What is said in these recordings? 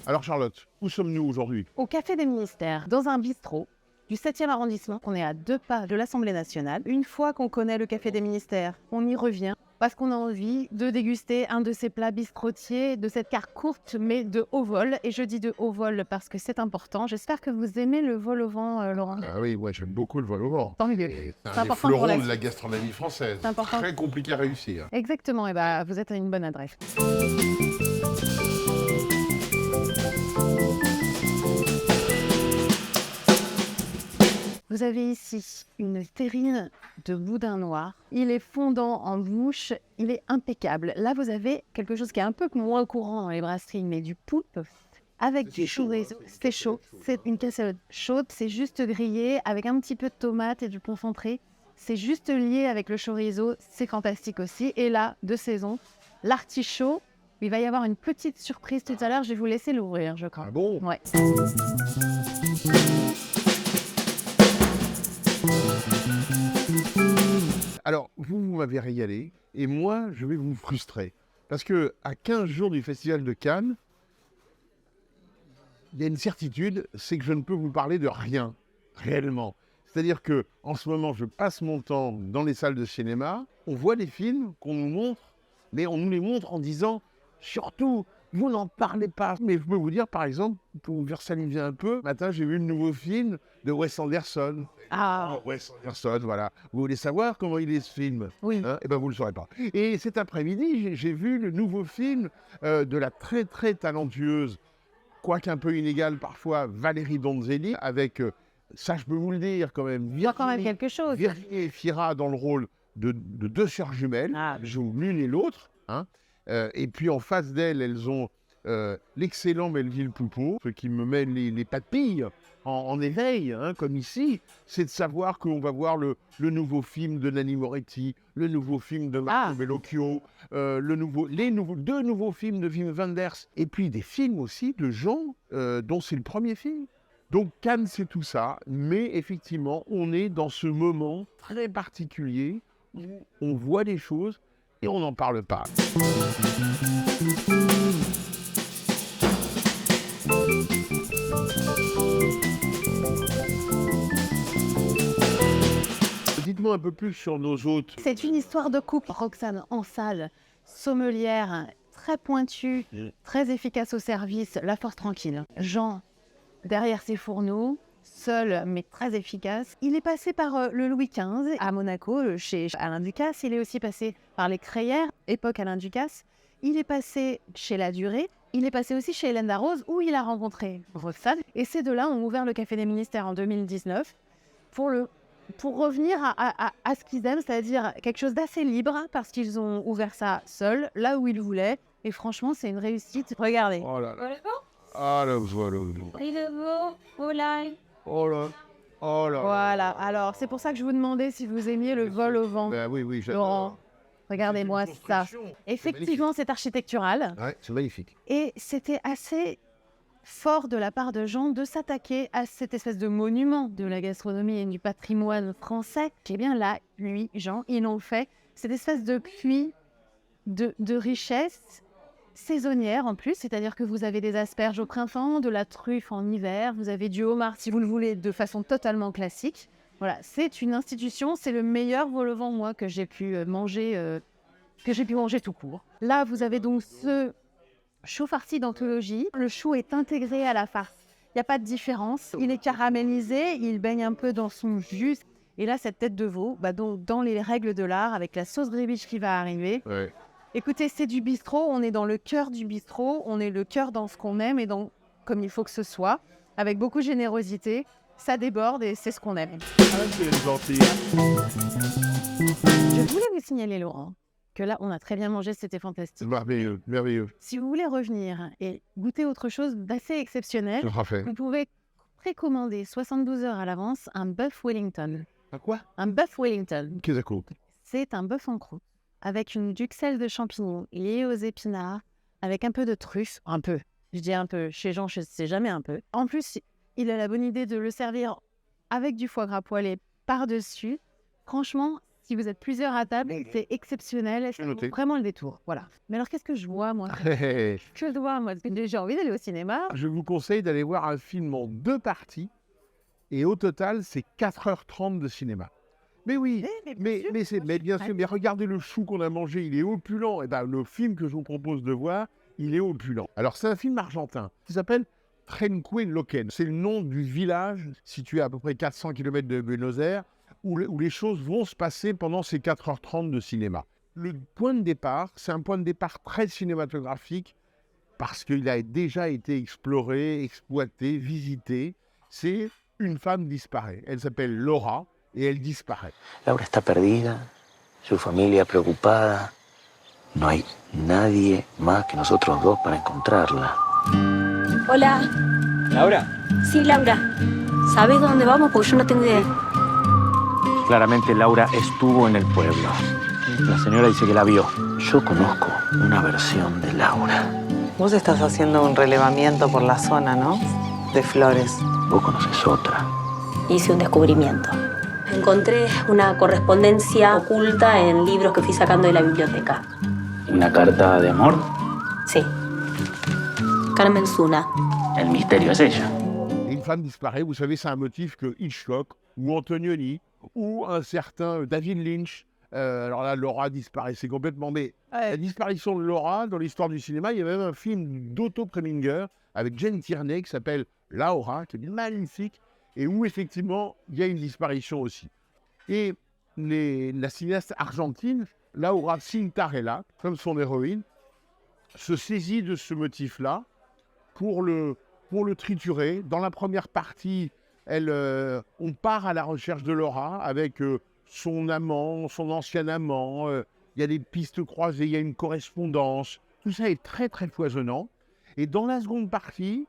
Alors Charlotte, où sommes-nous aujourd'hui? Au Café des Ministères, dans un bistrot du 7e arrondissement. On est à 2 pas de l'Assemblée nationale. Une fois qu'on connaît le Café des Ministères, on y revient parce qu'on a envie de déguster un de ces plats bistrotiers de cette carte courte mais de haut vol. Et je dis de haut vol parce que c'est important. J'espère que vous aimez le vol au vent, Laurent. Ah oui, moi j'aime beaucoup le vol au vent. Tant mieux. Et c'est C'est un des important pour fleurons la de la gastronomie française. C'est important. Très compliqué à réussir. Exactement, et vous êtes à une bonne adresse. Vous avez ici une terrine de boudin noir. Il est fondant en bouche, il est impeccable. Là, vous avez quelque chose qui est un peu moins courant dans les brasseries, mais du poulpe avec du chorizo. C'est chaud, c'est une casserole chaude, c'est juste grillé avec un petit peu de tomate et du concentré. C'est juste lié avec le chorizo, c'est fantastique aussi. Et là, de saison, l'artichaut. Il va y avoir une petite surprise tout à l'heure, je vais vous laisser l'ouvrir, je crois. Ah bon? Ouais. Alors, vous m'avez régalé, et moi, je vais vous frustrer. Parce que à 15 jours du Festival de Cannes, il y a une certitude, c'est que je ne peux vous parler de rien, réellement. C'est-à-dire que en ce moment, je passe mon temps dans les salles de cinéma, on voit des films qu'on nous montre, mais on nous les montre en disant, surtout, vous n'en parlez pas. Mais je peux vous dire, par exemple, pour vous faire saliver un peu, matin, j'ai vu le nouveau film de Wes Anderson. Ah, Wes Anderson, voilà. Vous voulez savoir comment il est ce film? oui. Eh bien, vous ne le saurez pas. Et cet après-midi, j'ai vu le nouveau film de la très, très talentueuse, quoique un peu inégale parfois, Valérie Donzelli, avec, ça je peux vous le dire quand même, Il y a quand même quelque chose. Virginie Efira dans le rôle de deux sœurs jumelles, Ah. jouent l'une et l'autre. Et puis en face d'elles, elles ont l'excellent Melville Poupeau, ce qui me met les papilles en éveil, comme ici, c'est de savoir qu'on va voir le nouveau film de Nanni Moretti, le nouveau film de Marco Bellocchio, deux nouveaux films de Wim Wenders, et puis des films aussi de gens dont c'est le premier film. Donc Cannes, c'est tout ça, mais effectivement, on est dans ce moment très particulier où on voit des choses et on n'en parle pas. Dites-moi un peu plus sur nos hôtes. C'est une histoire de couple. Roxane Ansal, sommelière, très pointue, très efficace au service, la force tranquille. Jean, derrière ses fourneaux, seul mais très efficace. Il est passé par le Louis XV à Monaco, chez Alain Ducasse. Il est aussi passé par les Crayères, époque Alain Ducasse. Il est passé chez La Durée. Il est passé aussi chez Hélène Darroze, où il a rencontré Roxane. Et ces deux-là ont ouvert le Café des Ministères en 2019 pour revenir à ce qu'ils aiment, c'est-à-dire quelque chose d'assez libre, parce qu'ils ont ouvert ça seuls, là où ils voulaient. Et franchement, c'est une réussite. Regardez. Oh là là. Ah là, voilà. Oh là. Oh là. Voilà. Alors, c'est pour ça que je vous demandais si vous aimiez le vol au vent. Ben oui, j'adore. Laurent, regardez-moi ça. Effectivement, c'est architectural. Ouais, c'est magnifique. Et c'était assez fort de la part de Jean de s'attaquer à cette espèce de monument de la gastronomie et du patrimoine français. Eh bien là, lui, Jean, ils l'ont fait. Cette espèce de puits de richesse saisonnière en plus, c'est-à-dire que vous avez des asperges au printemps, de la truffe en hiver, vous avez du homard si vous le voulez de façon totalement classique. Voilà, c'est une institution, c'est le meilleur vol au vent moi que j'ai pu manger tout court. Là, vous avez donc ce chou farci d'anthologie. Le chou est intégré à la farce. Il n'y a pas de différence. Il est caramélisé, il baigne un peu dans son jus. Et là, cette tête de veau, donc, dans les règles de l'art, avec la sauce gribiche qui va arriver. Ouais. Écoutez, c'est du bistrot. On est dans le cœur du bistrot. On est le cœur dans ce qu'on aime et dans comme il faut que ce soit. Avec beaucoup de générosité. Ça déborde et c'est ce qu'on aime. Ah, c'est gentil. Je voulais vous signaler, Laurent, que là, on a très bien mangé, c'était fantastique. Merveilleux, merveilleux. Si vous voulez revenir et goûter autre chose d'assez exceptionnel, C'est parfait. vous pouvez précommander 72 heures à l'avance un bœuf Wellington. À quoi? Un bœuf Wellington. Qu'est-ce que C'est un bœuf en croûte avec une duxelle de champignons liée aux épinards, avec un peu de truffe. Un peu. Je dis un peu. Chez Jean, c'est jamais un peu. En plus, il a la bonne idée de le servir avec du foie gras poêlé par-dessus. Franchement, Si vous êtes plusieurs à table, c'est exceptionnel. Ça vaut noté. vraiment le détour. Voilà. Mais alors, qu'est-ce que je vois, moi? Que je vois, moi? J'ai envie d'aller au cinéma. Je vous conseille d'aller voir un film en 2 parties et au total, c'est 4h30 de cinéma. Mais oui, mais bien sûr, mais regardez le chou qu'on a mangé, il est opulent. Et ben le film que je vous propose de voir, il est opulent. Alors c'est un film argentin qui s'appelle Trenquelauquen. C'est le nom du village situé à peu près 400 km de Buenos Aires où les choses vont se passer pendant ces 4h30 de cinéma. Le point de départ, c'est un point de départ très cinématographique parce qu'il a déjà été exploré, exploité, visité. C'est une femme disparaît. Elle s'appelle Laura. Et elle disparaît. Laura está perdida, su familia preocupada. No hay nadie más que nosotros dos para encontrarla. Hola. ¿Laura? Sí, Laura. ¿Sabes dónde vamos? Porque yo no tengo idea. Claramente Laura estuvo en el pueblo. La señora dice que la vio. Yo conozco una versión de Laura. Vos estás haciendo un relevamiento por la zona, ¿no? De Flores. Vos conoces otra. Hice un descubrimiento. Encontré una correspondencia oculta en libros que fui sacando de la biblioteca. ¿Una carta de amor? Sí. Carmen Zuna. El misterio es ella. Une femme disparaît, vous savez, c'est un motif que Hitchcock ou Antonioni ou un certain David Lynch, alors là, Laura disparaissait complètement, mais la disparition de Laura, dans l'histoire du cinéma, il y a même un film d'Otto Preminger avec Jane Tierney qui s'appelle Laura, qui est magnifique, et où effectivement, il y a une disparition aussi. Et la cinéaste argentine, Laura Cintarella, comme son héroïne, se saisit de ce motif-là pour le triturer. Dans la première partie, on part à la recherche de Laura avec son amant, son ancien amant. Il y a des pistes croisées, il y a une correspondance. Tout ça est très, très foisonnant. Et dans la seconde partie,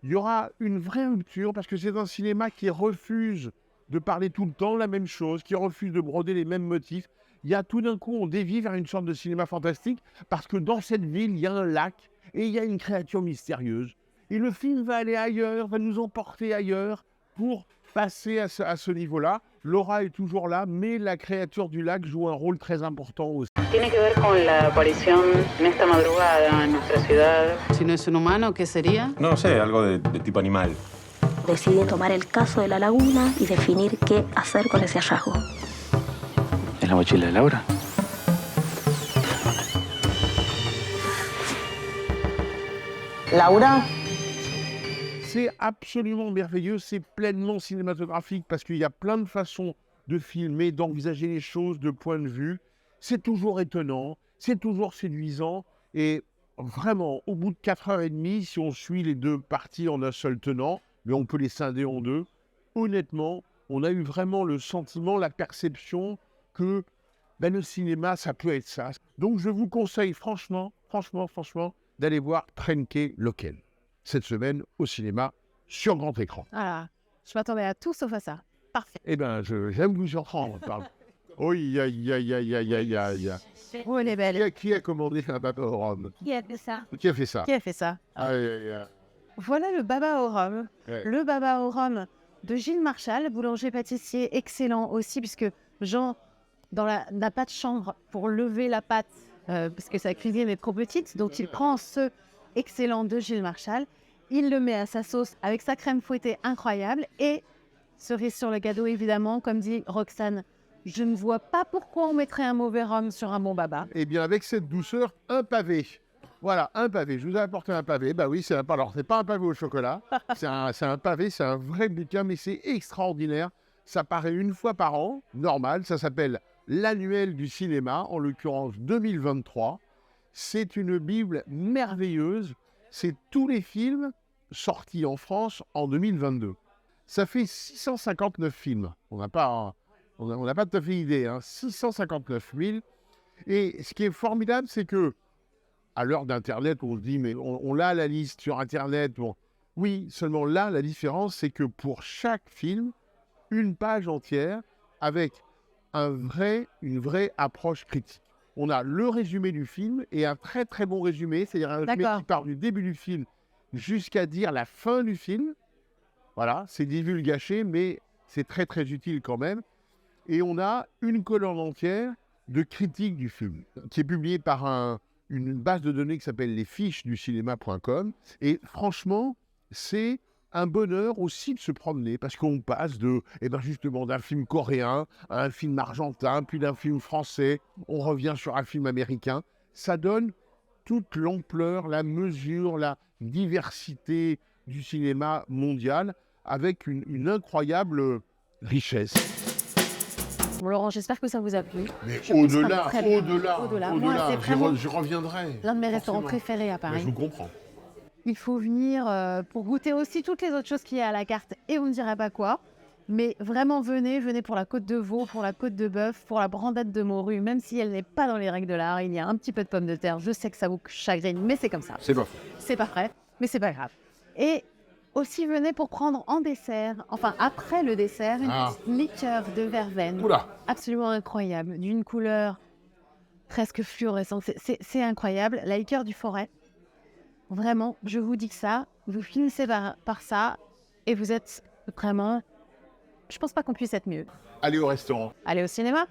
il y aura une vraie rupture parce que c'est un cinéma qui refuse de parler tout le temps la même chose, qui refuse de broder les mêmes motifs. Il y a tout d'un coup, on dévie vers une sorte de cinéma fantastique parce que dans cette ville, il y a un lac et il y a une créature mystérieuse. Et le film va aller ailleurs, va nous emporter ailleurs pour passer à ce niveau-là. Laura est toujours là, mais la créature du lac joue un rôle très important aussi. Tiene que ver con la aparición en esta madrugada en nuestra ciudad. Si no es un humano, ¿qué sería? No sé, algo de tipo animal. Decidí tomar el caso de la laguna y definir qué hacer con ese hallazgo. ¿Es la mochila de Laura? Laura. C'est absolument merveilleux, c'est pleinement cinématographique parce qu'il y a plein de façons de filmer, d'envisager les choses, de point de vue. C'est toujours étonnant, c'est toujours séduisant et vraiment, au bout de 4h30, si on suit les 2 parties en un seul tenant, mais on peut les scinder en 2, honnêtement, on a eu vraiment le sentiment, la perception que le cinéma, ça peut être ça. Donc je vous conseille franchement, d'aller voir Trenquelauquen cette semaine au cinéma sur grand écran. Voilà. Je m'attendais à tout sauf à ça. Parfait. Eh bien, j'aime vous surprendre. Oui, Oh, elle est belle. Qui a commandé un baba au rhum? Qui a fait ça? Qui a fait ça? Qui a fait ça? Voilà le baba au rhum. Ouais. Le baba au rhum de Gilles Marchal, boulanger-pâtissier excellent aussi, puisque Jean n'a pas de chambre pour lever la pâte, parce que sa cuisine est trop petite. Donc il prend ce excellent de Gilles Marchal, il le met à sa sauce avec sa crème fouettée incroyable et cerise sur le gâteau évidemment, comme dit Roxane. Je ne vois pas pourquoi on mettrait un mauvais rhum sur un bon baba. Eh bien, avec cette douceur, un pavé. Voilà, un pavé. Je vous ai apporté un pavé. Bah oui, c'est pas un pavé au chocolat. C'est un pavé, c'est un vrai bouquin, mais c'est extraordinaire. Ça paraît une fois par an, normal. Ça s'appelle l'annuel du cinéma, en l'occurrence 2023. C'est une Bible merveilleuse. C'est tous les films sortis en France en 2022. Ça fait 659 films. On n'a pas tout à fait idée, 659 000. Et ce qui est formidable, c'est que, à l'heure d'Internet, on se dit, mais on a la liste sur Internet. Bon. Oui, seulement là, la différence, c'est que pour chaque film, une page entière avec une vraie approche critique. On a le résumé du film et un très très bon résumé, c'est-à-dire un résumé qui part du début du film jusqu'à dire la fin du film. Voilà, c'est divulgaché, mais c'est très très utile quand même. Et on a une colonne entière de critiques du film, qui est publiée par une base de données qui s'appelle lesfichesducinéma.com. Et franchement, c'est un bonheur aussi de se promener, parce qu'on passe justement d'un film coréen à un film argentin, puis d'un film français, on revient sur un film américain. Ça donne toute l'ampleur, la mesure, la diversité du cinéma mondial, avec une incroyable richesse. Bon, Laurent, j'espère que ça vous a plu. Mais Je pense qu'on est au-delà, très bien. au-delà, Moi, c'est vraiment je reviendrai. l'un de mes restaurants forcément. préférés à Mais Paris. je vous comprends. Il faut venir pour goûter aussi toutes les autres choses qu'il y a à la carte et on ne dirait pas quoi. Mais vraiment, venez pour la côte de veau, pour la côte de bœuf, pour la brandade de morue, même si elle n'est pas dans les règles de l'art. Il y a un petit peu de pommes de terre. Je sais que ça vous chagrine, mais c'est comme ça. C'est pas faux. C'est pas vrai, mais c'est pas grave. Et aussi, venez pour prendre en dessert, enfin après le dessert, une petite liqueur de verveine. Oula. Absolument incroyable, d'une couleur presque fluorescente. C'est incroyable. La liqueur du Forêt. Vraiment, je vous dis que ça, vous finissez par ça et vous êtes vraiment... Je pense pas qu'on puisse être mieux. Allez au restaurant. Allez au cinéma.